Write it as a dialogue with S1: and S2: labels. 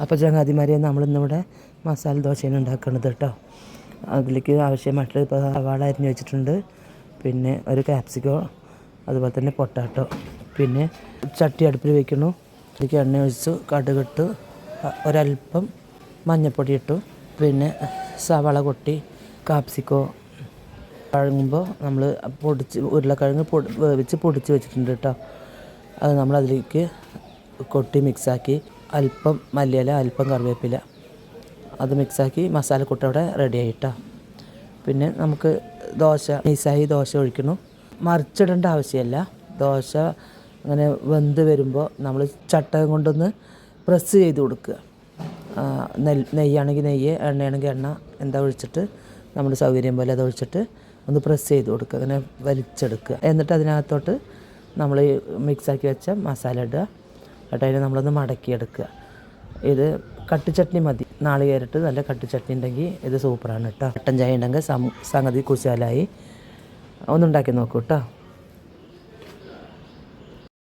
S1: അപ്പോൾ ചങ്ങാതിമാരെ നമ്മളിന്നിവിടെ മസാല ദോശയാണ് ഉണ്ടാക്കുന്നത് കേട്ടോ. അതിലേക്ക് ആവശ്യമായിട്ട് ഇപ്പോൾ സവാള അരിഞ്ഞ് വെച്ചിട്ടുണ്ട്, പിന്നെ ഒരു ക്യാപ്സിക്കോ, അതുപോലെ തന്നെ പൊട്ടാറ്റോ, പിന്നെ ചട്ടി അടുപ്പിൽ വയ്ക്കുന്നു. അതിലേക്ക് എണ്ണ ഒഴിച്ചു, കടുകിട്ട്, ഒരല്പം മഞ്ഞൾപ്പൊടി ഇട്ടു, പിന്നെ സവാള കൊട്ടി, കാപ്സിക്കോ കഴുകുമ്പോൾ നമ്മൾ ഉരുളക്കിഴങ്ങ് വേവിച്ച് പൊടിച്ച് വെച്ചിട്ടുണ്ട് കേട്ടോ. അത് നമ്മളതിലേക്ക് കൊട്ടി മിക്സാക്കി, അല്പം മല്ലിയില, അല്പം കറിവേപ്പില, അത് മിക്സാക്കി മസാലക്കൂട്ട് അവിടെ റെഡി ആയിട്ടോ. പിന്നെ നമുക്ക് നൈസായി ദോശ ഒഴിക്കണം. മറിച്ചിടേണ്ട ആവശ്യമില്ല. ദോശ അങ്ങനെ വെന്ത് വരുമ്പോൾ നമ്മൾ ചട്ടകം കൊണ്ടൊന്ന് പ്രസ് ചെയ്ത് കൊടുക്കുക. നെയ്യാണെങ്കിൽ നെയ്യ്, എണ്ണയാണെങ്കിൽ എണ്ണ, എന്താ ഒഴിച്ചിട്ട് നമ്മുടെ സൗകര്യം പോലെ അത് ഒഴിച്ചിട്ട് ഒന്ന് പ്രസ് ചെയ്ത് കൊടുക്കുക, അങ്ങനെ വലിച്ചെടുക്കുക. എന്നിട്ട് അതിനകത്തോട്ട് നമ്മൾ മിക്സാക്കി വെച്ച മസാല ഇടുക. എന്നിട്ട് അതിനെ നമ്മളൊന്ന് മടക്കിയെടുക്കുക. ഇത് കട്ടിച്ചട്നി മതി, നാളികേരിട്ട് നല്ല കട്ടിച്ചട്നി ഉണ്ടെങ്കിൽ ഇത് സൂപ്പറാണ് കേട്ടോ. കട്ടൻ ചായ ഉണ്ടെങ്കിൽ സംഗതി കുശാലായി. ഒന്നുണ്ടാക്കി നോക്കൂ കേട്ടോ.